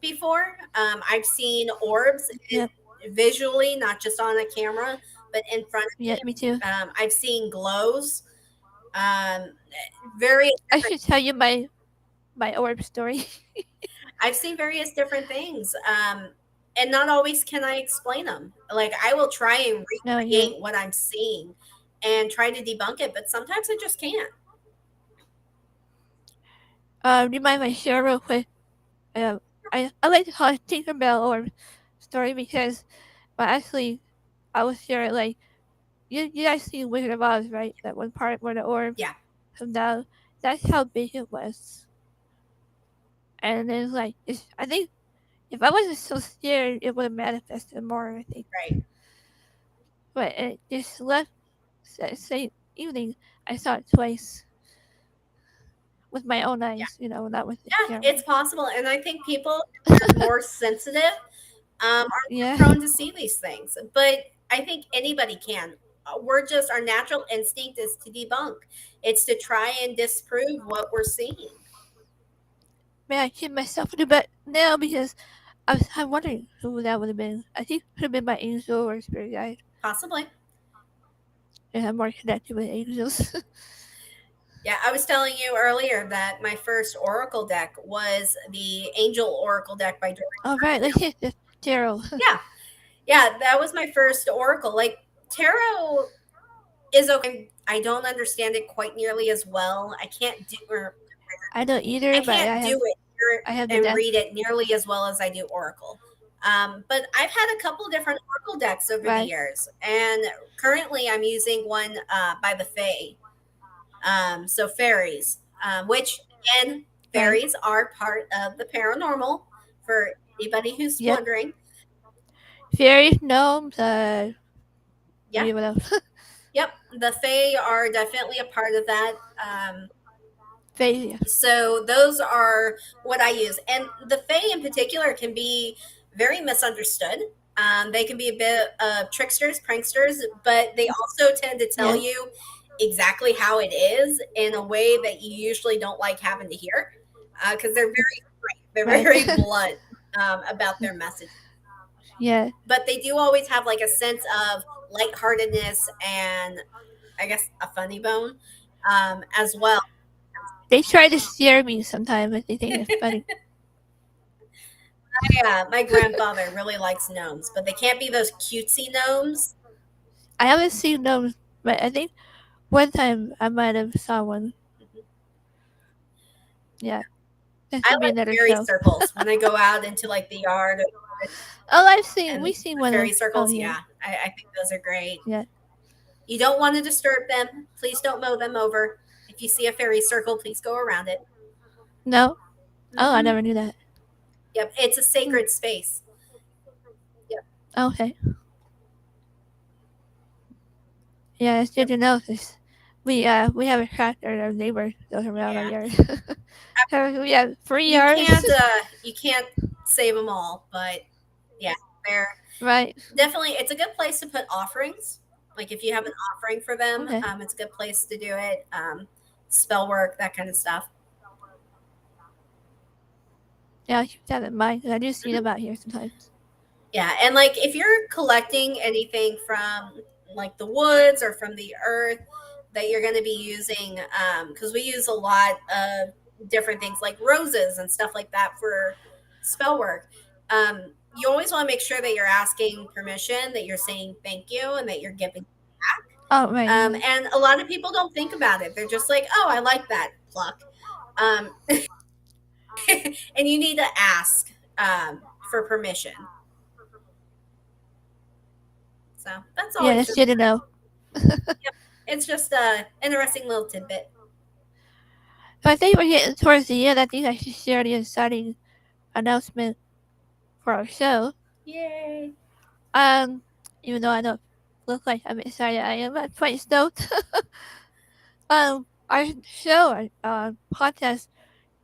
before. I've seen orbs Yep. visually, not just on a camera, but in front of Yeah, me too. me. I've seen glows. Um, various I different. should tell you my orb story. I've seen various different things, and not always can I explain them. Like I will try and No, yeah. recreate what I'm seeing and try to debunk it, but sometimes I just can't. Do you mind if I share real quick? I like to call it Tinkerbell orb story because, well, actually, I was sure like you guys see Wizard of Oz, right? That one part where the orb Yeah, come down. That's how big it was. And then like I think if I wasn't so scared, it would have manifested more. I think, right. but it just left. Same evening, I saw it twice with my own Yeah, eyes. Not with the yeah, it's camera. possible, and I think people that are more sensitive are more Yeah, prone to see these things. But I think anybody can. We're just our natural instinct is to debunk. It's to try and disprove what we're seeing. man, I hit myself in the butt now because I'm wondering who that would have been. I think it could have been my angel or spirit guide, Possibly. and I'm more connected with angels. Yeah, I was telling you earlier that my first Oracle deck was the Angel Oracle deck by Doreen. All right, let's hit the tarot. Yeah, yeah, that was my first Oracle. Like tarot is okay. I don't understand it quite nearly as well. I can't do or I don't I either, but can't do it I have the and deck. read it nearly as well as I do Oracle. But I've had a couple different Oracle decks over the Right. years, and currently I'm using one by the Fae. So fairies, which again Right. Fairies are part of the paranormal for anybody who's Yep. wondering. Fairies, gnomes, Yeah, maybe what else? yep. The Fae are definitely a part of that. Fae, yeah. So those are what I use. And the Fae in particular can be very misunderstood. They can be a bit of tricksters, pranksters, but they also tend to tell Yeah. you exactly how it is in a way that you usually don't like having to hear because they're very frank, they're Right. very blunt about their message. Yeah. But they do always have like a sense of lightheartedness and I guess a funny bone as well. They try to scare me sometimes, but they think it's funny. Yeah, my grandfather really likes gnomes, but they can't be those cutesy gnomes. I haven't seen gnomes, but I think one time I might have saw one. Mhm. Yeah. That I could be like another fairy show. circles when I go out into like the yard Oh, I've seen. and We've seen the one fairy out circles. here. Yeah, I think those are great. Yeah. You don't want to disturb them. Please don't mow them over. If you see a fairy circle, please go around it. No. Oh, I Hmm. never knew that. Yep, it's a Hmm. sacred space. Yep. Okay. Yeah, it's good Yep. to know. 'Cause we have a tractor and our neighbor goes around our Yeah. yard. So we have 3 yards. You can't save them all, but yeah, they're Right. definitely it's a good place to put offerings. Like if you have an offering for them, Okay. it's a good place to do it. Spell work, that kind of stuff. Yeah, I'll keep that in mind. 'Cause I do see Mhm. them out here sometimes. Yeah, and like if you're collecting anything from like the woods or from the earth that you're going to be using, because we use a lot of different things like roses and stuff like that for spell work. You always want to make sure that you're asking permission, that you're saying thank you, and that you're giving. Oh, right. Yeah. And a lot of people don't think about it. They're just like, oh, I like that pluck. Um, and you need to ask for permission. So that's Yeah, always that's just, good to know. yep, it's just a interesting little tidbit. So I think we're getting towards the end. I think I should share the exciting announcement for our show. Yay. Um, even though I don't look like I'm excited, I am. I'm quite stoked. Our show, our podcast,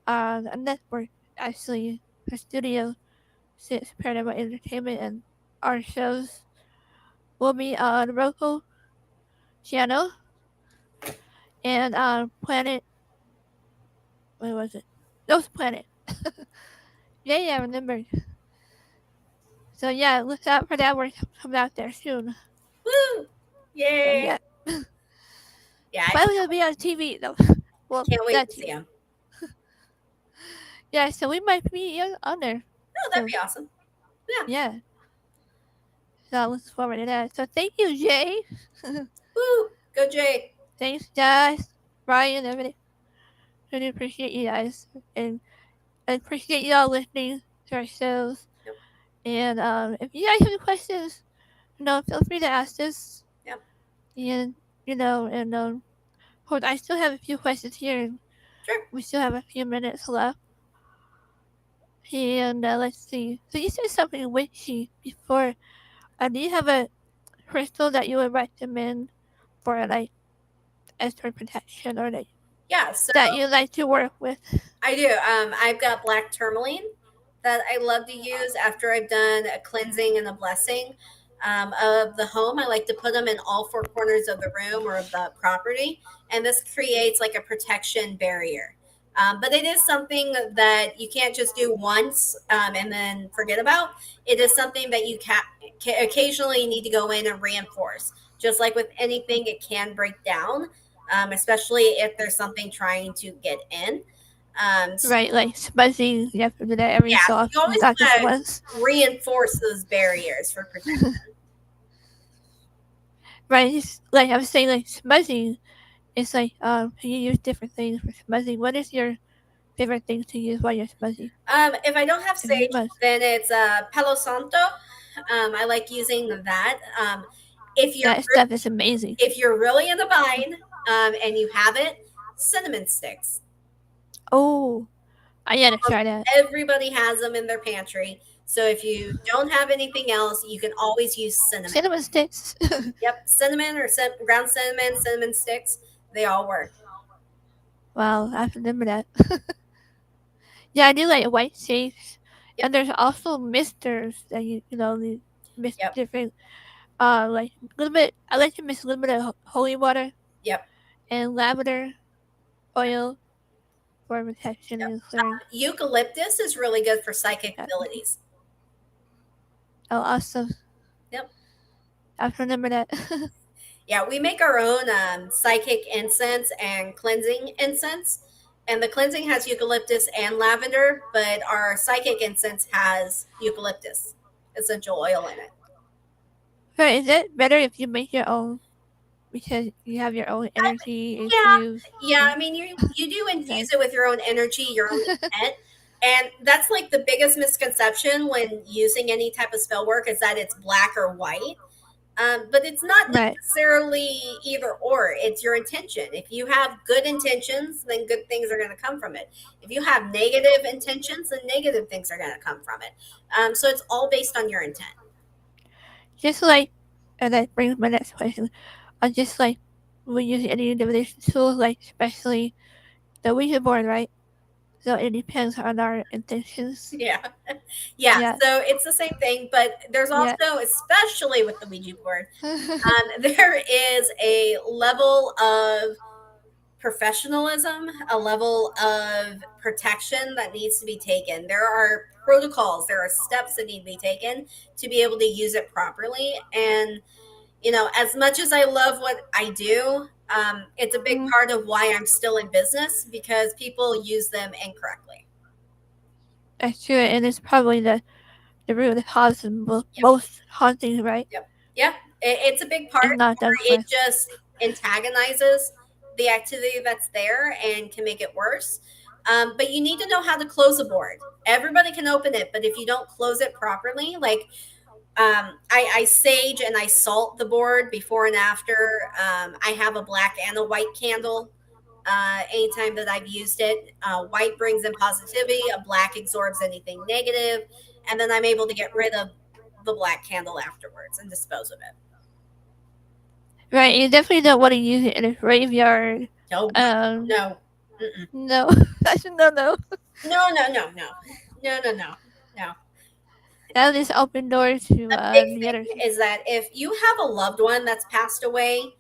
a network actually, a studio, sits Paranormal Entertainment, and our shows will be on the Roku channel and Planet. What was it? Those Planet. Yeah, I remember. So yeah, look out for that. We're coming out there soon. Woo. So Yay. yeah, Yeah, I finally gonna be on TV though. Well, can't wait not to see TV. them. Yeah, so we might be on there. Oh, that'd So be awesome. Yeah. yeah, so I look forward to that. So thank you, Jay. Woo. Go Jay. Thanks, guys. Brian, everybody. Really appreciate you guys, and I appreciate y'all listening to our shows. Yep. And if you guys have any questions, feel free to ask us. Yep. And and hold, I still have a few questions here, and Sure. we still have a few minutes left. And let's see. So you said something witchy before. Do you have a crystal that you would recommend for like extra protection or Yeah. So that you like to work with? I do. I've got black tourmaline that I love to use after I've done a cleansing and a blessing of the home. I like to put them in all four corners of the room or of the property, and this creates like a protection barrier. But it is something that you can't just do once and then forget about. It is something that you can occasionally need to go in and reinforce. Just like with anything, it can break down, especially if there's something trying to get in. So Right, like smudging. You have to do that every yeah, so so you often, always not just want to once. reinforce those barriers for protection. Right, it's, like I was saying, like smudging. It's like you use different things for smudging. What is your favorite thing to use while you're smudging? If I don't have If you sage, smudge. then it's Palo Santo. I like using that. If you're That stuff is amazing. if you're really in the bind and you have it, cinnamon sticks. Oh. I gotta try that. Everybody has them in their pantry. So if you don't have anything else, you can always use cinnamon. Cinnamon sticks. Yep, cinnamon or ground cinnamon, cinnamon sticks, they all work. Wow, I have to remember that. Yeah, I do like white sage, Yep, and there's also misters that the mist yep, different. Like a little bit. I like to mix a little bit of holy water yep, and lavender oil for protection yep. and clearing. Eucalyptus is really good for psychic Yeah. abilities. Oh, awesome! Yep. I have to remember that. Yeah, we make our own psychic incense and cleansing incense. And the cleansing has eucalyptus and lavender, but our psychic incense has eucalyptus essential oil in it. So, is it better if you make your own because you have your own energy Yeah, infused? yeah. And, I mean, you do okay. infuse it with your own energy, your own intent, and that's like the biggest misconception when using any type of spell work is that it's black or white. But it's not Right. necessarily either or. It's your intention. If you have good intentions, then good things are going to come from it. If you have negative intentions, then negative things are going to come from it. So it's all based on your intent. Just like, and that brings my next question. Just like when using any divination tools, like especially the Ouija board, right? So it depends on our intentions. Yeah. Yeah. Yeah. So it's the same thing, but there's Yeah. also, especially with the Ouija board, there is a level of professionalism, a level of protection that needs to be taken. There are protocols, there are steps that need to be taken to be able to use it properly. And, as much as I love what I do, it's a big Mhm. part of why I'm still in business because people use them incorrectly. That's true, and it's probably the root of the cause of Yep. most hauntings, right? Yep. Yeah. It's a big part, It's not done or it correct. just antagonizes the activity that's there and can make it worse. But you need to know how to close a board. Everybody can open it, but if you don't close it properly, like I sage and I salt the board before and after. I have a black and a white candle. Anytime that I've used it, white brings in positivity, a black absorbs anything negative, and then I'm able to get rid of the black candle afterwards and dispose of it. Right, you definitely don't want to use it in a graveyard. No, Um, no, mm-mm. no, I should know no. No, no, no, no, no, no, no, no. That'll just open doors to A big the other. thing is that if you have a loved one that's passed away,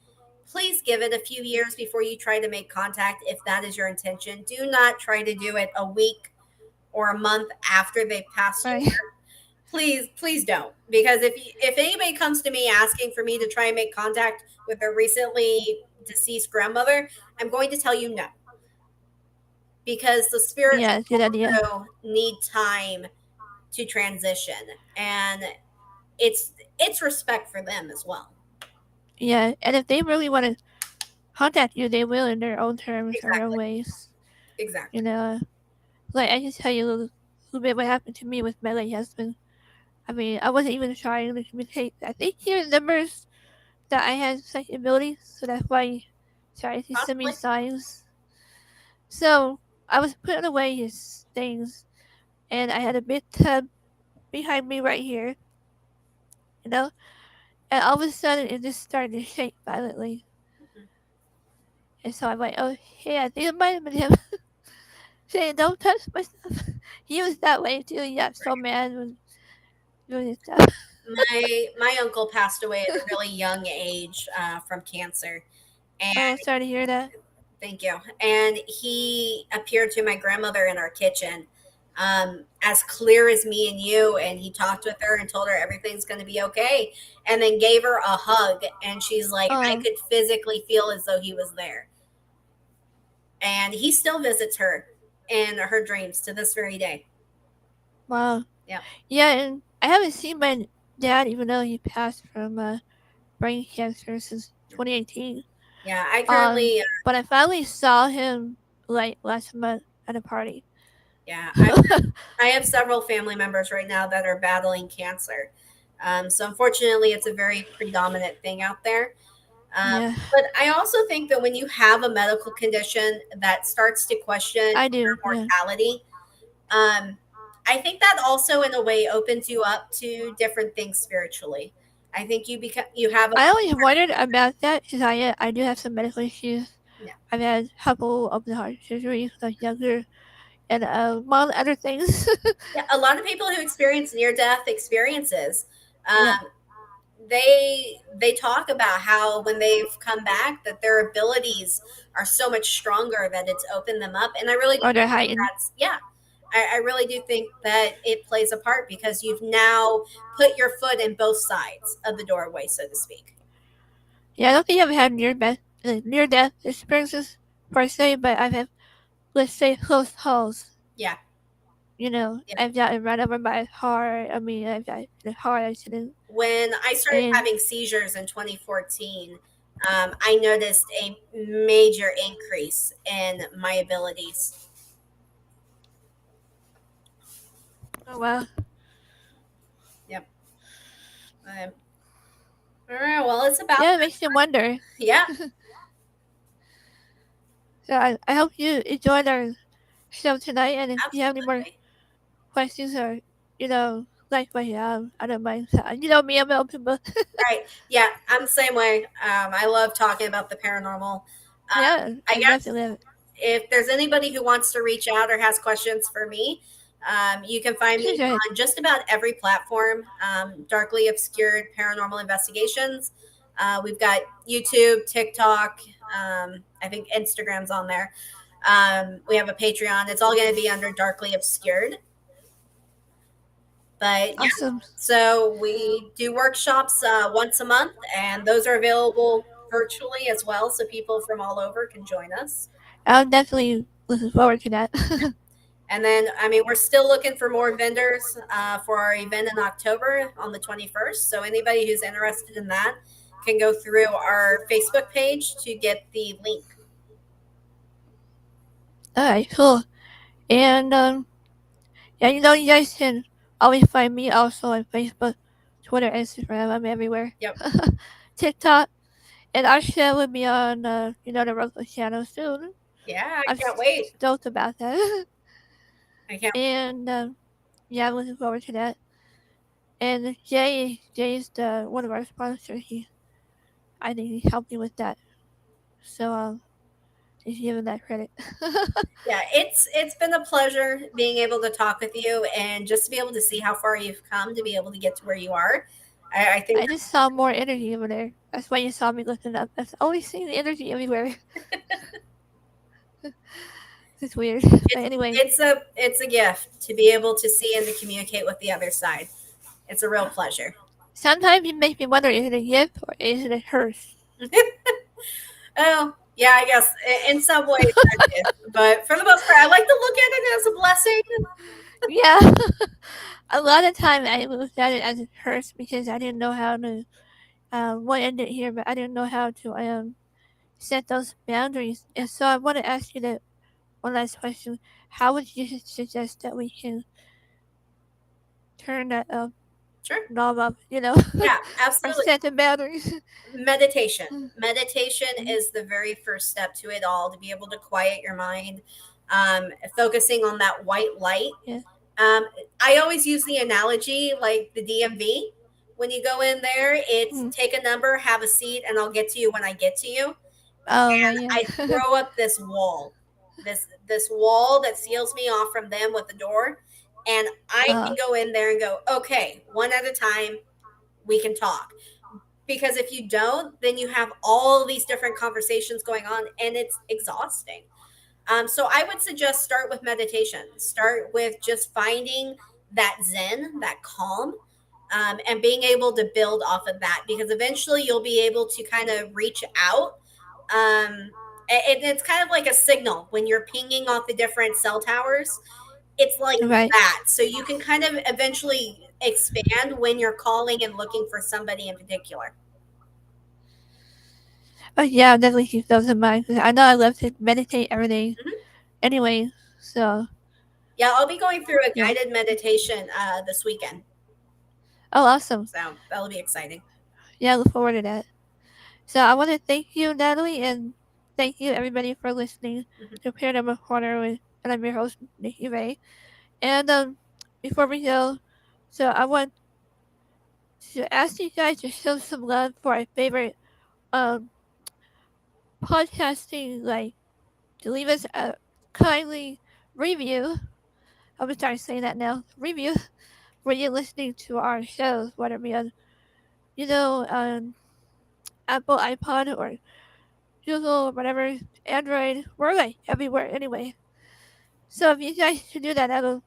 please give it a few years before you try to make contact if that is your intention. Do not try to do it a week or a month after they passed Right. over. Please, please don't. Because if anybody comes to me asking for me to try and make contact with their recently deceased grandmother, I'm going to tell you no. Because the spirits Yeah, good idea. also need time to transition. And it's respect for them as well. Yeah, and if they really want to contact you, they will in their own terms or their own Exactly. ways. You Exactly. know, like I can tell you little bit what happened to me with my late husband. I mean, I wasn't even trying to communicate. I think he remembers that I had psychic abilities, so that's why he tried to send me Possibly. signs. So I was putting away his things, and I had a big tub behind me right here, you know, and all of a sudden it just started to shake violently. Mhm. And so I'm like, oh, hey, I think it might have been him saying, don't touch my stuff. He was that way too. He got so Right. mad when doing his stuff. My uncle passed away at a really young age from cancer, and Oh, sorry to hear that. thank you. And he appeared to my grandmother in our kitchen, as clear as me and you. And he talked with her and told her everything's going to be okay. And then gave her a hug. And she's like, I Oh, could physically feel as though he was there. And he still visits her in her dreams to this very day. wow. Yeah. Yeah, and I haven't seen my dad even though he passed from brain cancer since 2018. Yeah. I currently, But I finally saw him like last month at a party. yeah, I have several family members right now that are battling cancer. So unfortunately, it's a very predominant thing out there. Yeah, But I also think that when you have a medical condition that starts to question I do. your Yeah. mortality, Um, I think that also, in a way, opens you up to different things spiritually. I think you have a I always wondered about that because I do have some medical issues. yeah, I've had a couple open heart surgeries when I was younger, and among other things. yeah. A lot of people who experience near death experiences, Yeah, they talk about how when they've come back that their abilities are so much stronger that it's opened them up. And I really do or they're think heightened. that's yeah. I really do think that it plays a part because you've now put your foot in both sides of the doorway, so to speak. Yeah, I don't think I've had near death experiences per se, but I've had, let's say, close calls. Yeah. Yeah. I've gotten run over by a car. I mean, I've got a car accident, When I started and having seizures in 2014, I noticed a major increase in my abilities. oh well, Yep. All right. Well, it's about yeah, it makes you wonder. yeah. So I hope you enjoyed our show tonight, and if you have any more Absolutely. questions or like what you have, I don't mind. So, me, I'm open book. Right. Yeah, I'm the same way. I love talking about the paranormal. Yeah, I I guess definitely have if there's anybody who wants to reach out or has questions for me, you can find me it. on just about every platform. Darkly Obscured Paranormal Investigations. We've got YouTube, TikTok. I think Instagram's on there. We have a Patreon. It's all going to be under Darkly Obscured. But yeah, Awesome. so we do workshops once a month, and those are available virtually as well, so people from all over can join us. I'm definitely looking forward to that. And then, I mean, we're still looking for more vendors for our event in October on the 21st. So anybody who's interested in that can go through our Facebook page to get the link. All right, cool. And yeah, you guys can always find me also on Facebook, Twitter, Instagram. I'm everywhere. Yep. TikTok, and our show will be on the local channel soon. Yeah, I I'm can't wait. stoked about that. I can't. And yeah, I'm looking forward to that. And Jay is the one of our sponsors. I think he helped me with that. So just give him that credit. Yeah, it's been a pleasure being able to talk with you and just to be able to see how far you've come to be able to get to where you are. I think I just saw more energy over there. That's why you saw me looking up. That's always seeing the energy everywhere. It's weird. But it's anyway, it's a gift to be able to see and to communicate with the other side. It's a real pleasure. sometimes it makes me wonder, is it a gift or is it a curse? Oh, yeah, I guess in some ways that is. But for the most part, I like to look at it as a blessing. Yeah. A lot of time I looked at it as a curse because I didn't know how to, what ended here, but I didn't know how to set those boundaries. And so I want to ask you that one last question. How would you suggest that we can turn that Sure. knob up, Yeah, or absolutely. set the boundaries? Meditation. Meditation is the very first step to it all to be able to quiet your mind, focusing on that white light. Yeah. Um, I always use the analogy like the DMV. When you go in there, it's Mm. take a number, have a seat, and I'll get to you when I get to you. Oh, right, yeah. I throw up this wall, this wall that seals me off from them with the door, and I uh, can go in there and go, okay, one at a time, we can talk. Because if you don't, then you have all these different conversations going on, and it's exhausting. So I would suggest start with meditation. Start with just finding that zen, that calm, and being able to build off of that. Because eventually you'll be able to kind of reach out. It's kind of like a signal when you're pinging off the different cell towers. It's like right. that. So you can kind of eventually expand when you're calling and looking for somebody in particular. But yeah, I'll definitely keep those in mind. 'Cause I know I love to meditate every day Mhm. anyway. So, Yeah, I'll be going through a yeah. guided meditation this weekend. Oh, awesome. So that'll be exciting. Yeah, I look forward to that. So I want to thank you, Natalie, and thank you, everybody, for listening Mhm. to Paranormal Corner with, and I'm your host, Nikki Ray. And before we go, so I want to ask you guys to show some love for our favorite um podcasting, like to leave us a kindly review. I'm gonna start saying that now. Review where you're listening to our shows, whether it be on, Apple iPod or Google or whatever, Android. We're like everywhere anyway. So if you guys should do that, that'll,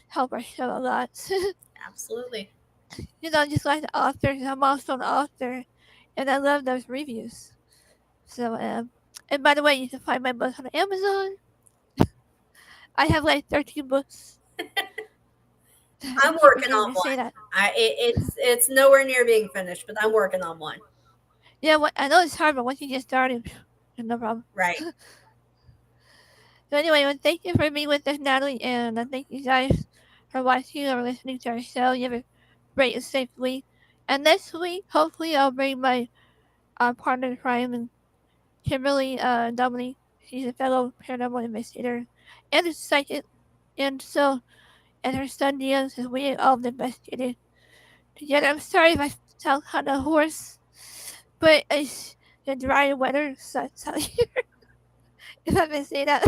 help our show a lot. Absolutely. Just like the authors, I'm also an author, and I love those reviews. So, and by the way, you can find my books on Amazon. I have like 13 books. I I'm keep working forgetting on to say one. that. It's nowhere near being finished, but I'm working on one. Yeah, I know it's hard, but once you get started, no problem. Right. So anyway, well, thank you for being with us, Natalie, and thank you guys for watching or listening to our show. You have a great and safe week. And next week, hopefully, I'll bring my partner in crime, and Kimberly Dominique. She's a fellow paranormal investigator and a psychic. And so, and her son Diaz, and we all investigated together. I'm sorry if I sound kind of hoarse, but it's the dry weather sucks out here, if I may say that.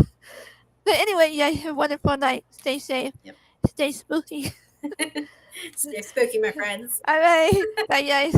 But anyway, yeah, have a wonderful night. Stay safe. Yep. Stay spooky. Stay spooky, my friends. All right. Bye, guys.